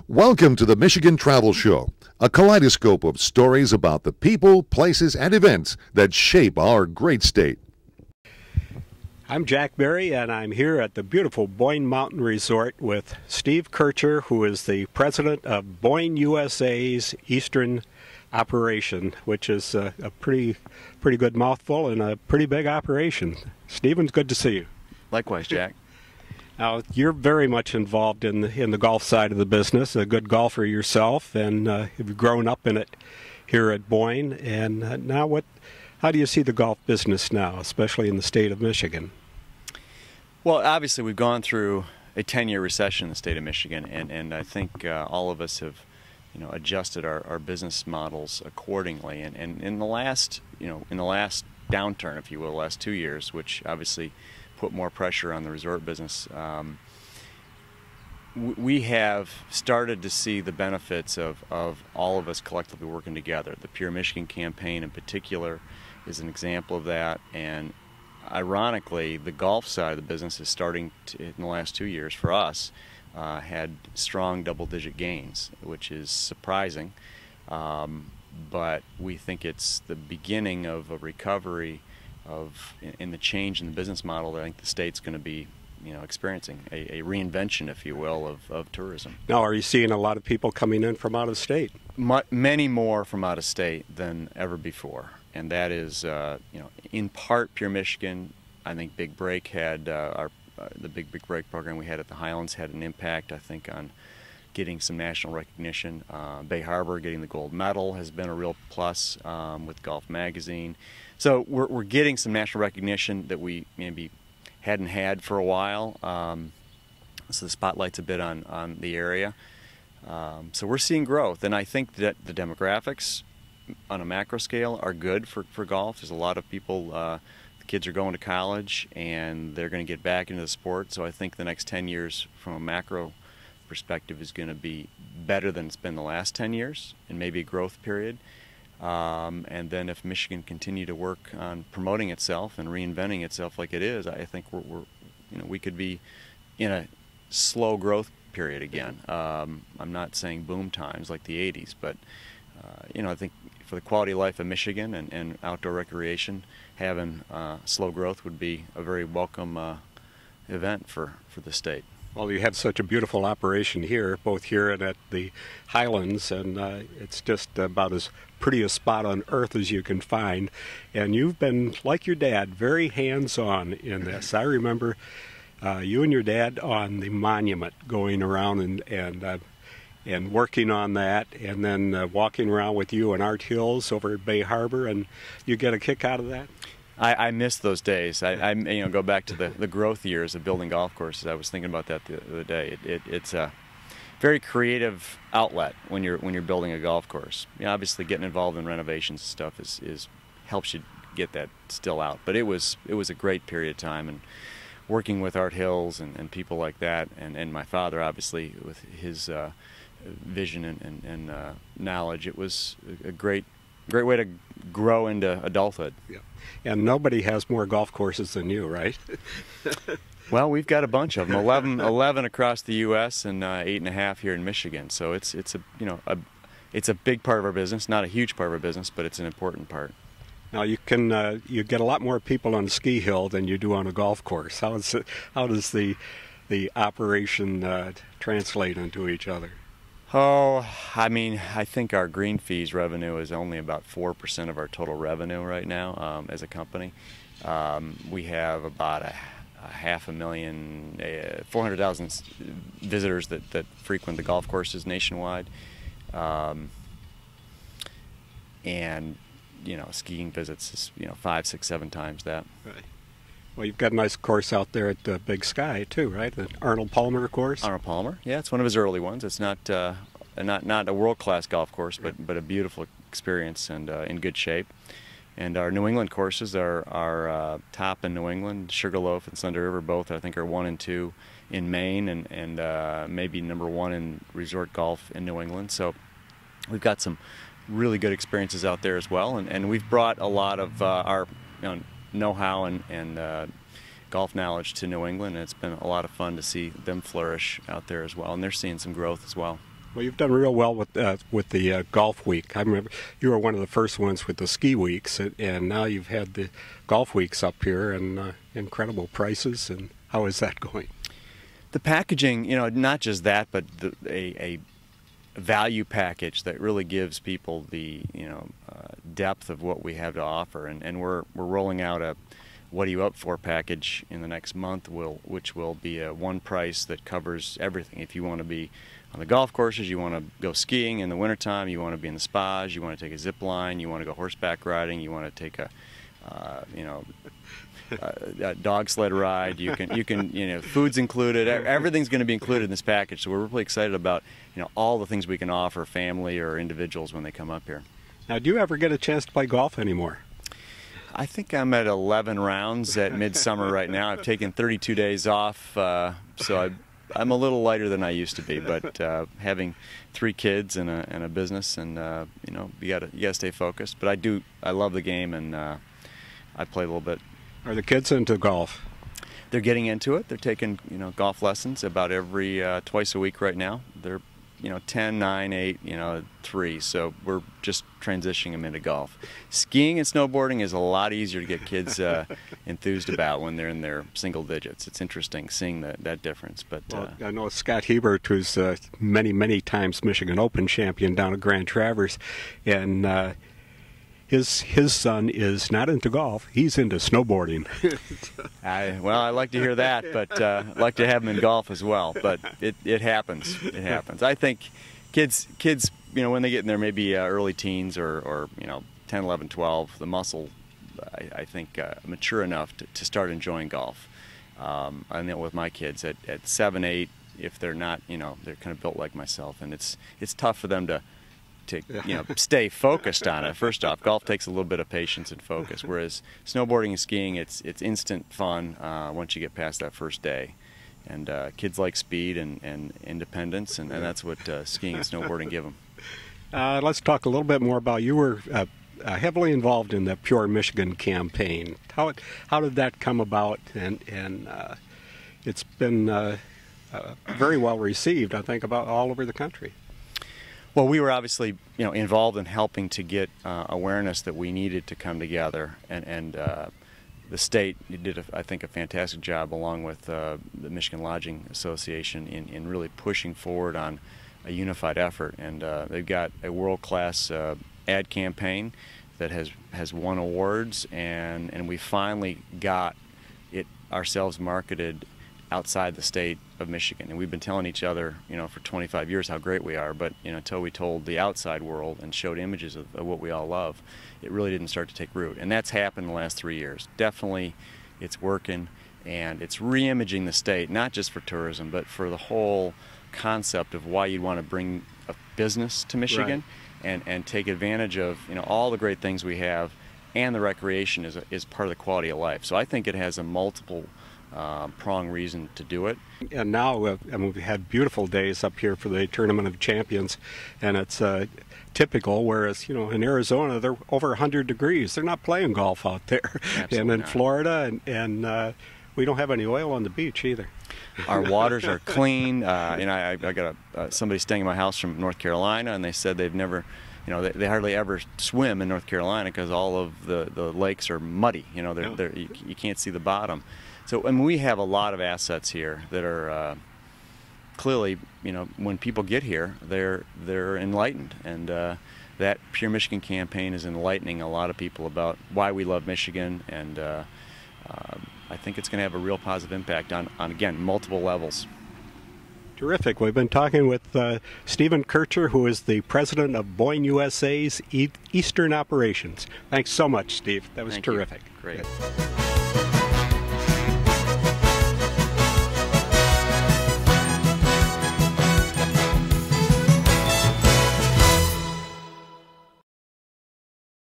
Welcome to the Michigan Travel Show, a kaleidoscope of stories about the people, places, and events that shape our great state. I'm Jack Berry, and I'm here at the beautiful Boyne Mountain Resort with Steve Kircher, who is the president of Boyne USA's Eastern operation, which is a pretty good mouthful and a pretty big operation. Stephen, good to see you. Likewise, Jack. Now, you're very much involved in the golf side of the business, a good golfer yourself, and you've grown up in it here at Boyne. And now how do you see the golf business now, especially in the state of Michigan? Well, obviously we've gone through a 10-year recession in the state of Michigan, and I think all of us have adjusted our business models accordingly. And in the last downturn, if you will, the last 2 years, which obviously put more pressure on the resort business, we have started to see the benefits of all of us collectively working together. The Pure Michigan campaign in particular is an example of that, and ironically the golf side of the business is starting to, in the last 2 years for us, had strong double-digit gains, which is surprising, but we think it's the beginning of a recovery in the change in the business model that I think the state's going to be experiencing, a reinvention, if you will, of tourism. Now, are you seeing a lot of people coming in from out of state? Many more from out of state than ever before, and that is in part Pure Michigan. I think Big Break had the Big Break program we had at the Highlands had an impact, I think, on getting some national recognition. Bay Harbor getting the gold medal has been a real plus with Golf Magazine. So we're getting some national recognition that we maybe hadn't had for a while. So the spotlight's a bit on the area. So we're seeing growth, and I think that the demographics on a macro scale are good for golf. There's a lot of people, the kids are going to college and they're going to get back into the sport. So I think the next 10 years from a macro perspective is going to be better than it's been the last 10 years, and maybe a growth period. And then if Michigan continue to work on promoting itself and reinventing itself like it is, I think we could be in a slow growth period again. I'm not saying boom times like the 80s, but I think for the quality of life of Michigan and outdoor recreation, having slow growth would be a very welcome event for the state. Well, you have such a beautiful operation here, both here and at the Highlands, and it's just about as pretty a spot on earth as you can find. And you've been, like your dad, very hands-on in this. I remember you and your dad on the monument, going around and working on that, and then walking around with you in Art Hills over at Bay Harbor, and you get a kick out of that? I miss those days. I go back to the growth years of building golf courses. I was thinking about that the other day. It's a very creative outlet when you're building a golf course. Obviously, getting involved in renovations and stuff is helps you get that still out. But it was a great period of time, and working with Art Hills and people like that, and my father, obviously, with his vision and knowledge, it was a great way to grow into adulthood. Yeah. And nobody has more golf courses than you, right? Well, we've got a bunch of them, 11 across the U.S. and 8.5 here in Michigan. So it's a big part of our business, not a huge part of our business, but it's an important part. Now you get a lot more people on a ski hill than you do on a golf course. How does the operation translate into each other? Oh, I mean, I think our green fees revenue is only about 4% of our total revenue right now as a company. We have about a 500,000, 400,000 visitors that frequent the golf courses nationwide. And, skiing visits is, 5, 6, 7 times that. Right. Well, you've got a nice course out there at Big Sky too, right? The Arnold Palmer course. Arnold Palmer, yeah, it's one of his early ones. It's not a world-class golf course, but a beautiful experience and in good shape. And our New England courses are top in New England. Sugarloaf and Thunder River both, I think, are 1 and 2 in Maine, and maybe number 1 in resort golf in New England. So we've got some really good experiences out there as well, and we've brought a lot of our know-how and golf knowledge to New England, and it's been a lot of fun to see them flourish out there as well, and they're seeing some growth as well. Well, you've done real well with the golf week. I remember you were one of the first ones with the ski weeks, and now you've had the golf weeks up here, and incredible prices. And how is that going? The packaging, not just that, but a value package that really gives people the depth of what we have to offer, and we're rolling out a "What Are You Up For" package in the next month, which will be a one price that covers everything. If you want to be on the golf courses, you want to go skiing in the wintertime, you want to be in the spas, you want to take a zip line, you want to go horseback riding, you want to take a dog sled ride, you can food's included, everything's going to be included in this package. So we're really excited about all the things we can offer family or individuals when they come up here. Now, do you ever get a chance to play golf anymore? I think I'm at 11 rounds at midsummer right now. I've taken 32 days off, so I'm a little lighter than I used to be. But having 3 kids and a business, and you gotta stay focused. But I love the game, and I play a little bit. Are the kids into golf? They're getting into it. They're taking golf lessons about every twice a week right now. They're 10, 9, 8, 3. So we're just transitioning them into golf. Skiing and snowboarding is a lot easier to get kids enthused about when they're in their single digits. It's interesting seeing that difference. But I know Scott Hebert, who's many times Michigan Open champion down at Grand Traverse, and his son is not into golf. He's into snowboarding. I like to hear that, but I'd like to have him in golf as well. But it happens. It happens. I think kids, when they get in their maybe early teens or 10, 11, 12, the muscle, I think, mature enough to start enjoying golf. I know with my kids at 7, 8, if they're not, they're kind of built like myself, and it's tough for them to stay focused on it. First off, golf takes a little bit of patience and focus, whereas snowboarding and skiing, it's instant fun once you get past that first day. And kids like speed and independence, and that's what skiing and snowboarding give them. Let's talk a little bit more about, you were heavily involved in the Pure Michigan campaign. How did that come about? And it's been very well received, I think, about all over the country. Well, we were obviously, involved in helping to get awareness that we needed to come together, and the state did, I think, a fantastic job, along with the Michigan Lodging Association, in really pushing forward on a unified effort. And they've got a world-class ad campaign that has won awards, and we finally got it ourselves marketed outside the state of Michigan. And we've been telling each other, for 25 years how great we are, but until we told the outside world and showed images of what we all love, it really didn't start to take root. And that's happened in the last 3 years. Definitely it's working, and it's re-imaging the state, not just for tourism, but for the whole concept of why you'd want to bring a business to Michigan, right, and take advantage of all the great things we have, and the recreation is part of the quality of life. So I think it has a multiple prong reason to do it. And now we've had beautiful days up here for the Tournament of Champions, and it's typical, whereas in Arizona they're over 100 degrees. They're not playing golf out there. Absolutely and in not. Florida, and we don't have any oil on the beach either. Our waters are clean. I got somebody staying in my house from North Carolina, and they said they've never, they hardly ever swim in North Carolina because all of the lakes are muddy. You can't see the bottom. So, we have a lot of assets here that are clearly, when people get here, they're enlightened, and that Pure Michigan campaign is enlightening a lot of people about why we love Michigan, and I think it's going to have a real positive impact on again, multiple levels. Terrific. We've been talking with Stephen Kircher, who is the president of Boyne USA's Eastern Operations. Thanks so much, Steve. That was terrific. Great.